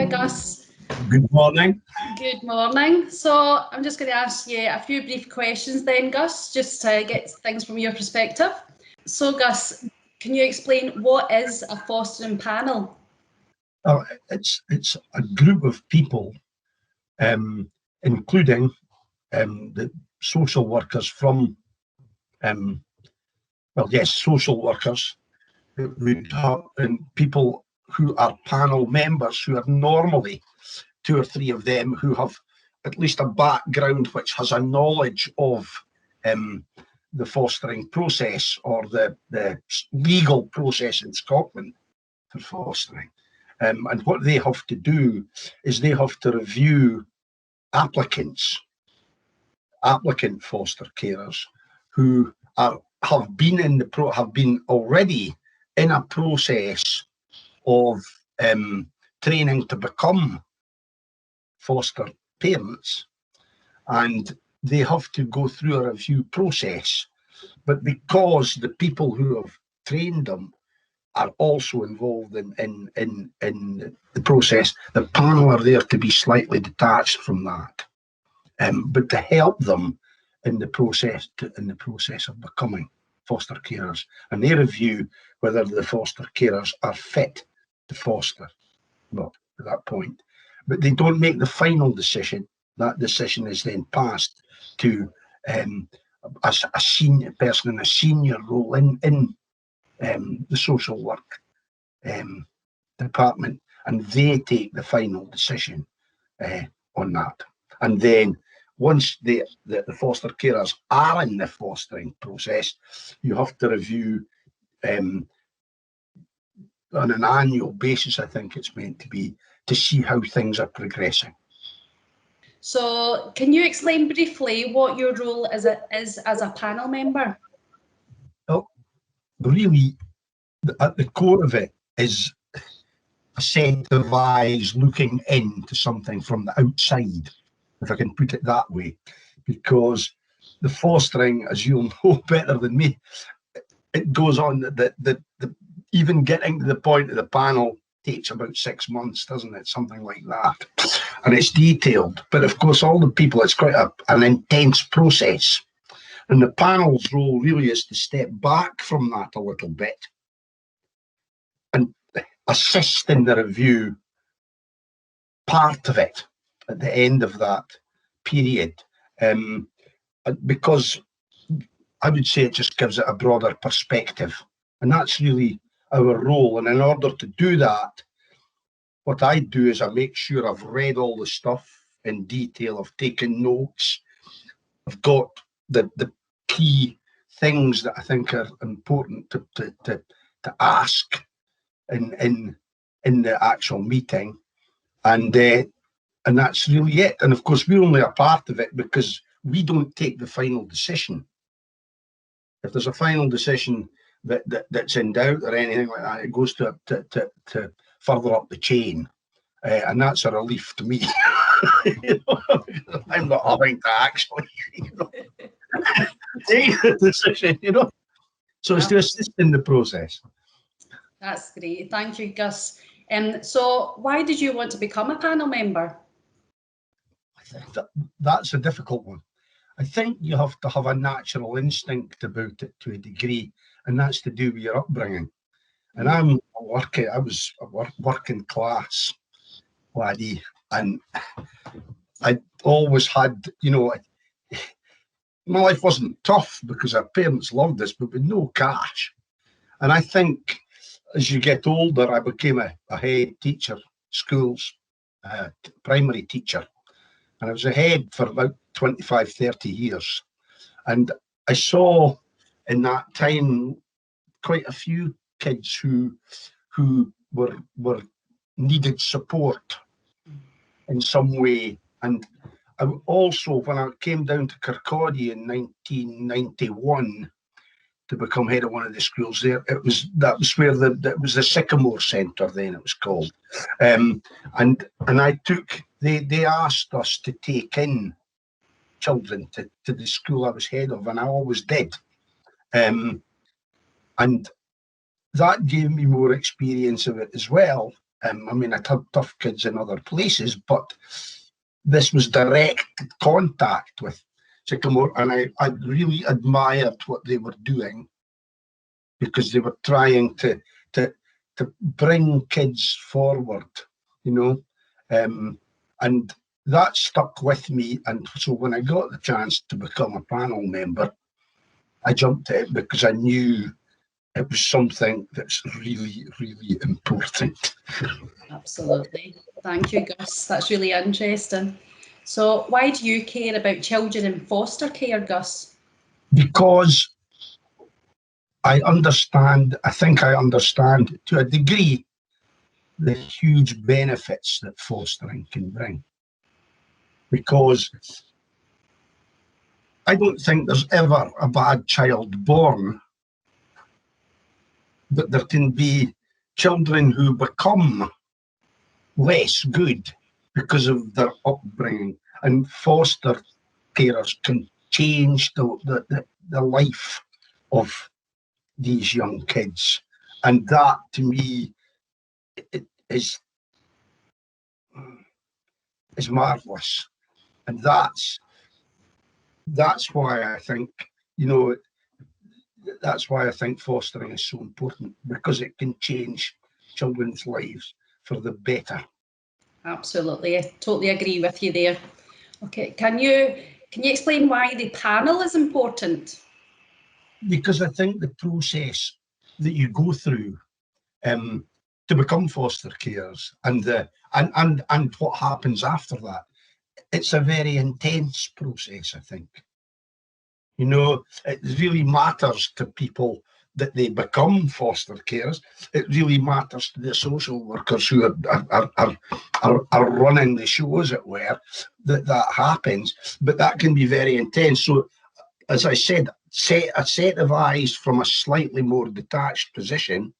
Gus. Good morning. Good morning. So I'm just going to ask you a few brief questions then, Gus, just to get things from your perspective. So Gus, can you explain what is a fostering panel? It's a group of people, including the social workers from, social workers, and people who are panel members, who are normally 2 or 3 of them who have at least a background which has a knowledge of the fostering process or the legal process in Scotland for fostering. And what they have to do is they have to review applicant foster carers who have been already in a process of training to become foster parents, and they have to go through a review process. But because the people who have trained them are also involved in the process, the panel are there to be slightly detached from that, but to help them in the process of becoming foster carers, and they review whether the foster carers are fit to foster. Well, at that point, but they don't make the final decision. That decision is then passed to a senior person in a senior role in the social work department, and they take the final decision on that. And then once the foster carers are in the fostering process, you have to review on an annual basis, I think it's meant to be, to see how things are progressing. So can you explain briefly what your role is as a panel member? Well, really, at the core of it is a set of eyes looking into something from the outside, if I can put it that way, because the fostering, as you'll know better than me, it goes on that even getting to the point of the panel takes about 6 months, doesn't it? Something like that. And it's detailed. But of course, all the people, it's quite an intense process. And the panel's role really is to step back from that a little bit and assist in the review part of it at the end of that period. Because I would say it just gives it a broader perspective. And that's really our role. And in order to do that, what I do is I make sure I've read all the stuff in detail, I've taken notes, I've got the key things that I think are important to ask in the actual meeting, and that's really it. And of course, we're only a part of it because we don't take the final decision. If there's a final decision that's in doubt or anything like that, it goes to further up the chain, and that's a relief to me. You know, I'm not having to actually, take the decision. You know, so it's to assist in the process. That's great, thank you, Gus. So, why did you want to become a panel member? I think that's a difficult one. I think you have to have a natural instinct about it to a degree, and that's to do with your upbringing. And I was a working class laddie, and I always had, my life wasn't tough because our parents loved us, but with no cash. And I think as you get older, I became a head teacher, schools, primary teacher. And I was a head for about 25, 30 years. And I saw in that time quite a few kids who were needed support in some way. And I also, when I came down to Kirkcaldy in 1991 to become head of one of the schools there, that was where that was the Sycamore Centre then it was called, and I took, they asked us to take in children to the school I was head of, and I always did, and that gave me more experience of it as well. I mean, I had tough kids in other places, but this was direct contact with Sycamore, and I really admired what they were doing, because they were trying to bring kids forward, you know, and that stuck with me. And so when I got the chance to become a panel member, I jumped at it because I knew it was something that's really, really important. Absolutely. Thank you, Gus. That's really interesting. So why do you care about children in foster care, Gus? Because I think I understand to a degree the huge benefits that fostering can bring. Because I don't think there's ever a bad child born, but there can be children who become less good because of their upbringing, and foster carers can change the life of these young kids. And that, to me, it is marvellous. And that's why I think, you know, that's why I think fostering is so important, because it can change children's lives for the better. Absolutely, I totally agree with you there. Okay, can you explain why the panel is important? Because I think the process that you go through to become foster carers, and what happens after that, it's a very intense process, I think. You know, it really matters to people that they become foster carers. It really matters to the social workers who are running the show, as it were, that happens. But that can be very intense. So, as I said, a set of eyes from a slightly more detached position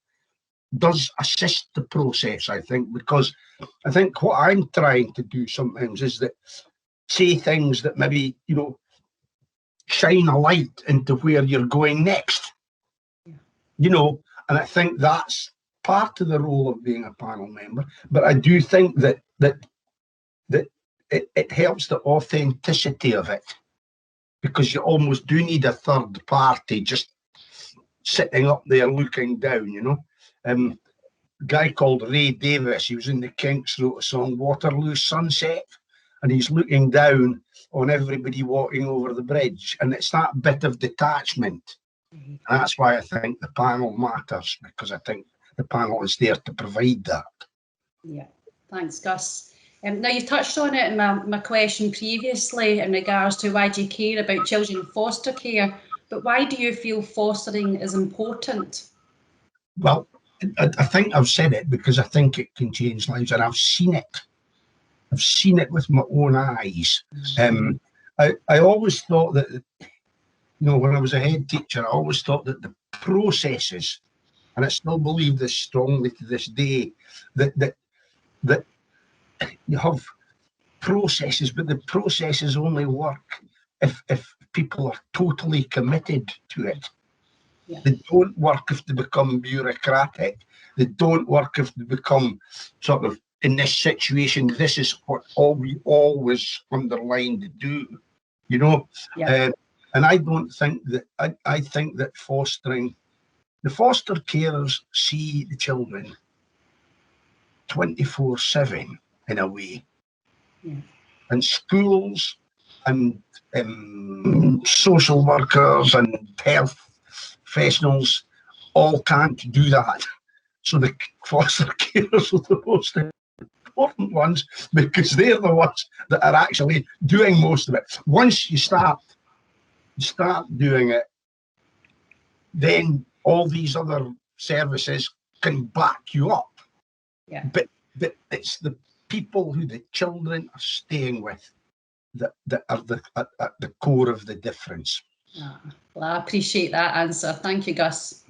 does assist the process, I think, because I think what I'm trying to do sometimes is that say things that maybe, you know, shine a light into where you're going next, you know, and I think that's part of the role of being a panel member. But I do think that it helps the authenticity of it, because you almost do need a third party just sitting up there looking down, you know. A guy called Ray Davis, he was in the Kinks, wrote a song, Waterloo Sunset, and he's looking down on everybody walking over the bridge, and it's that bit of detachment. And that's why I think the panel matters, because I think the panel is there to provide that. Yeah, thanks, Gus. Now, you've touched on it in my question previously in regards to why do you care about children in foster care, but why do you feel fostering is important? Well, I think I've said it because I think it can change lives, and I've seen it. I've seen it with my own eyes. I always thought that, you know, when I was a head teacher, I always thought that the processes, and I still believe this strongly to this day, that you have processes, but the processes only work if people are totally committed to it. Yeah. They don't work if they become bureaucratic. They don't work if they become sort of, in this situation, this is what we always underline to do, you know. Yeah. And I don't think that, I think that fostering, the foster carers see the children 24/7 in a way. Yeah. And schools and social workers and health professionals all can't do that. So the foster carers are the most important ones, because they're the ones that are actually doing most of it. Once you start doing it, then all these other services can back you up. Yeah. But it's the people who the children are staying with that are at the core of the difference. Well, I appreciate that answer. Thank you, Gus.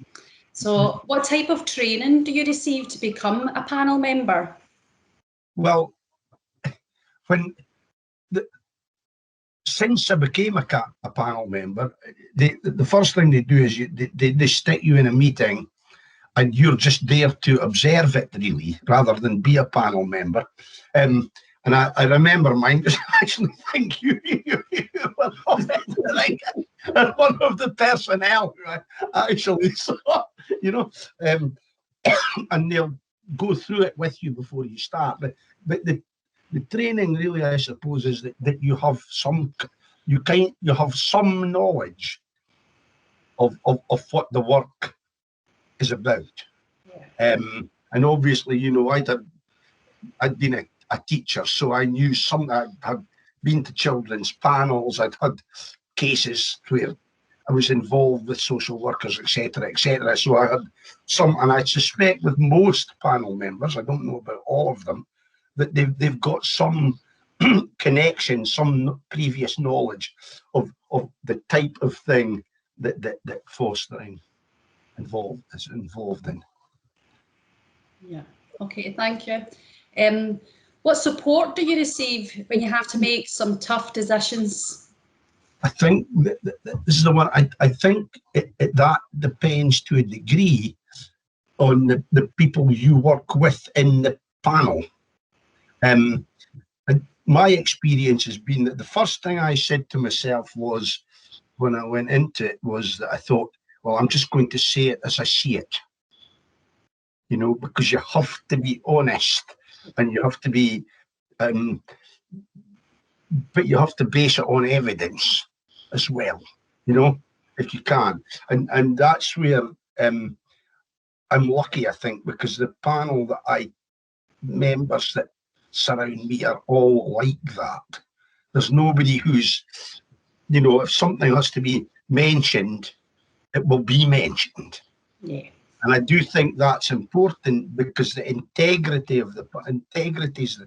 So what type of training do you receive to become a panel member? Well, since I became a panel member, the first thing they do is they stick you in a meeting, and you're just there to observe it, really, rather than be a panel member. And I remember mine, because I actually think you were one of the personnel who I actually saw, you know, and they'll go through it with you before you start. But the training really, I suppose, is that you have some knowledge of what the work is about. Yeah. And obviously, you know, I'd been a teacher, so I knew some. I had been to children's panels. I'd had cases where I was involved with social workers, etc., etc. So I had some, and I suspect with most panel members, I don't know about all of them, that they've got some connection, some previous knowledge of the type of thing that fostering is involved in. Yeah. Okay. Thank you. What support do you receive when you have to make some tough decisions? I think this is the one. I think that depends to a degree on the people you work with in the panel. And my experience has been that the first thing I said to myself was, when I went into it, was that I thought, well, I'm just going to say it as I see it. You know, because you have to be honest, and you have to be, but you have to base it on evidence as well, you know, if you can. And that's where I'm lucky, I think, because the panel members that surround me are all like that. There's nobody who's, you know, if something has to be mentioned, it will be mentioned. Yeah. And I do think that's important, because the integrity is the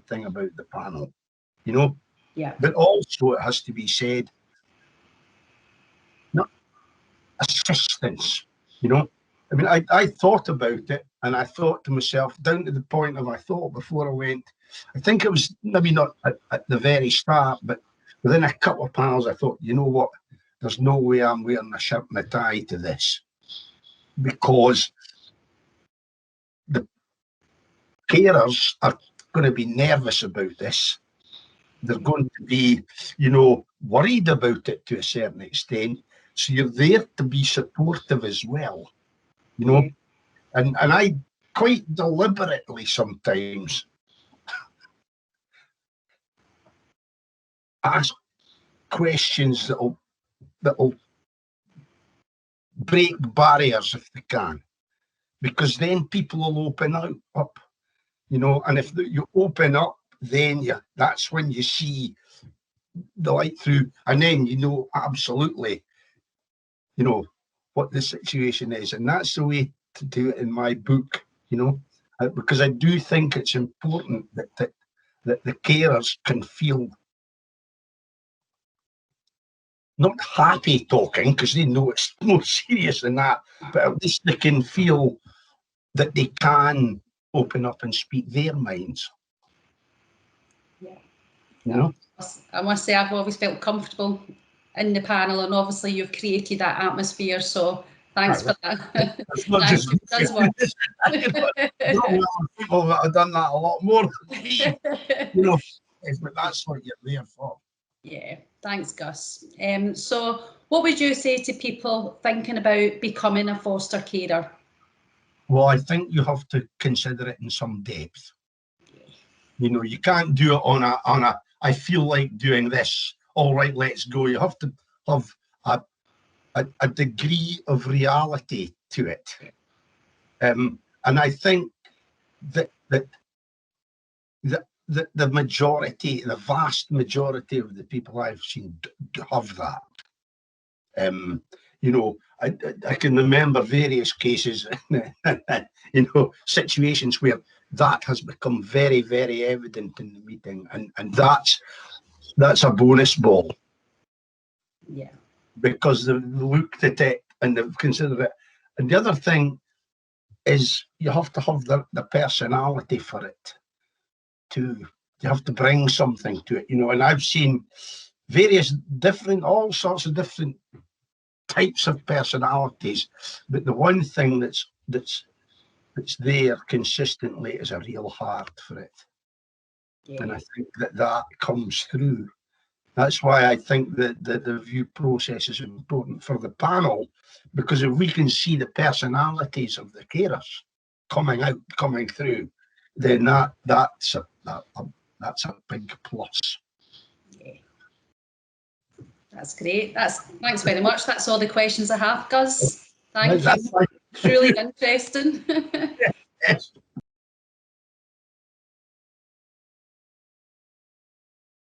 thing about the panel, you know. Yeah. But also, it has to be said, not assistance, you know. I mean, I thought about it, and I thought to myself, down to the point of I thought before I went, I think it was maybe not at the very start, but within a couple of panels, I thought, you know what, there's no way I'm wearing a shirt and a tie to this, because the carers are going to be nervous about this. They're going to be, you know, worried about it to a certain extent. So you're there to be supportive as well, you know. And I quite deliberately sometimes ask questions that'll break barriers if they can, because then people will open up, you know. And if you open up, then that's when you see the light through, and then you know absolutely, you know, what the situation is. And that's the way to do it in my book, you know, because I do think it's important that the carers can feel not happy talking, because they know it's more serious than that, but at least they can feel that they can open up and speak their minds. Yeah. You know? I must say, I've always felt comfortable in the panel, and obviously you've created that atmosphere, so thanks for that. It's not just people that have done that a lot more than me, you know, but that's what you're there for. Yeah, thanks, Gus. So what would you say to people thinking about becoming a foster carer? Well, I think you have to consider it in some depth. You know, you can't do it on a I feel like doing this, all right, let's go. You have to have a degree of reality to it. And I think that the majority, the vast majority of the people I've seen have that. You know, I can remember various cases, you know, situations where that has become very, very evident in the meeting, and that's a bonus ball. Yeah. Because they've looked at it and they've considered it. And the other thing is, you have to have the personality for it too. You have to bring something to it, you know. And I've seen all sorts of different types of personalities, but the one thing that's that's there consistently is a real heart for it. Yeah. And I think that comes through. That's why I think that the review process is important for the panel, because if we can see the personalities of the carers coming through, then that's a big plus. Yeah. That's great. Thanks very much. That's all the questions I have, Gus. Thank you. Truly interesting. Yes.